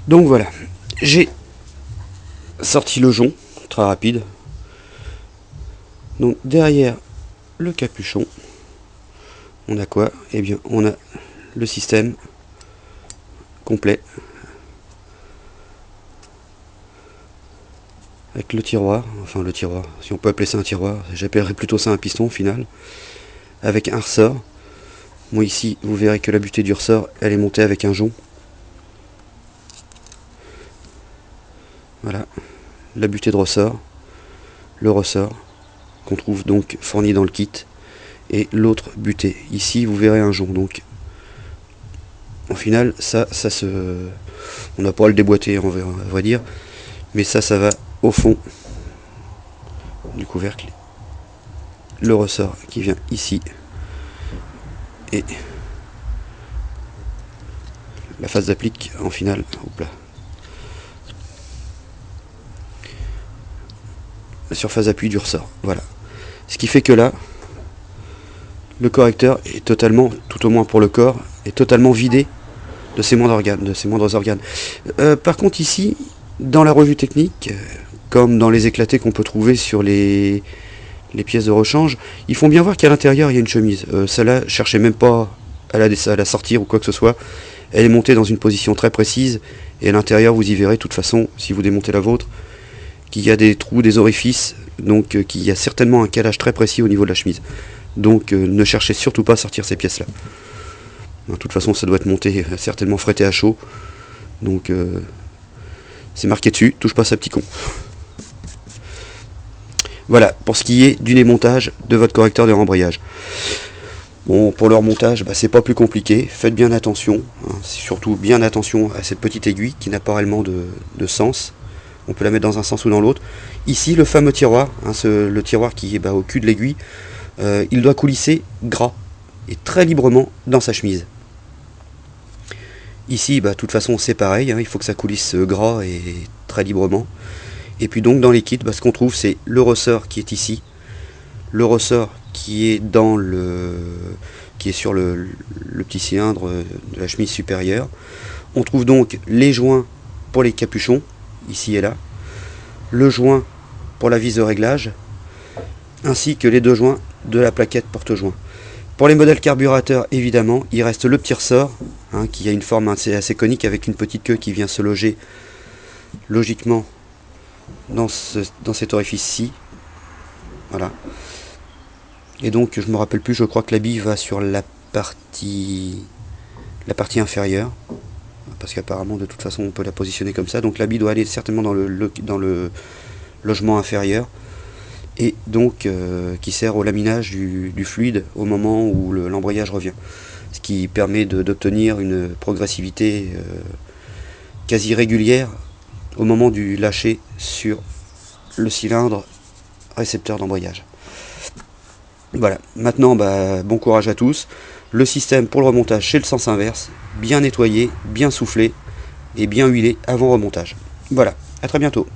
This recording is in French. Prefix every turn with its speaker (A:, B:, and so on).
A: Donc voilà, j'ai sorti le jonc, très rapide. Donc derrière le capuchon, on a quoi? Eh bien, on a le système complet avec le tiroir, enfin le tiroir, si on peut appeler ça un tiroir, j'appellerais plutôt ça un piston au final, avec un ressort. Bon, ici vous verrez que la butée du ressort elle est montée avec un jonc. Voilà, la butée de ressort, le ressort qu'on trouve donc fourni dans le kit, et l'autre butée. Ici vous verrez un jonc, donc au final ça se, on n'a pas à le déboîter on va vrai dire, mais ça va au fond du couvercle. Le ressort qui vient ici et la face d'applique en finale. Hop là. La surface d'appui du ressort. Voilà. Ce qui fait que là, le correcteur est totalement, tout au moins pour le corps, est totalement vidé de ses moindres organes. Par contre ici, dans la revue technique, comme dans les éclatés qu'on peut trouver sur les pièces de rechange, ils font bien voir qu'à l'intérieur il y a une chemise. Celle-là, cherchez même pas à la sortir ou quoi que ce soit. Elle est montée dans une position très précise, et à l'intérieur vous y verrez de toute façon, si vous démontez la vôtre, qu'il y a des trous, des orifices, donc qu'il y a certainement un calage très précis au niveau de la chemise. Donc ne cherchez surtout pas à sortir ces pièces là. De toute façon ça doit être monté, certainement fretté à chaud, donc c'est marqué dessus, touche pas ça petit con. Voilà pour ce qui est du démontage de votre correcteur de rembrayage. Bon, pour le remontage, c'est pas plus compliqué, faites bien attention, hein, surtout bien attention à cette petite aiguille qui n'a pas réellement de sens. On peut la mettre dans un sens ou dans l'autre. Ici, le fameux tiroir, hein, le tiroir qui est au cul de l'aiguille, il doit coulisser gras et très librement dans sa chemise. Ici, de toute façon, c'est pareil, hein, il faut que ça coulisse gras et très librement. Et puis donc dans les kits, ce qu'on trouve, c'est le ressort qui est ici, le ressort qui est sur le petit cylindre de la chemise supérieure. On trouve donc les joints pour les capuchons, ici et là, le joint pour la vis de réglage, ainsi que les deux joints de la plaquette porte-joint. Pour les modèles carburateurs, évidemment, il reste le petit ressort, hein, qui a une forme assez conique avec une petite queue qui vient se loger logiquement dans cet orifice-ci. Voilà. Et donc, je me rappelle plus, je crois que la bille va sur la partie inférieure, parce qu'apparemment de toute façon on peut la positionner comme ça, donc la bille doit aller certainement dans le logement inférieur, et donc qui sert au laminage du fluide au moment où l'embrayage revient, ce qui permet d'obtenir une progressivité quasi régulière au moment du lâcher sur le cylindre récepteur d'embrayage. Voilà, maintenant bon courage à tous. Le système pour le remontage, c'est le sens inverse, bien nettoyé, bien soufflé et bien huilé avant remontage. Voilà, à très bientôt.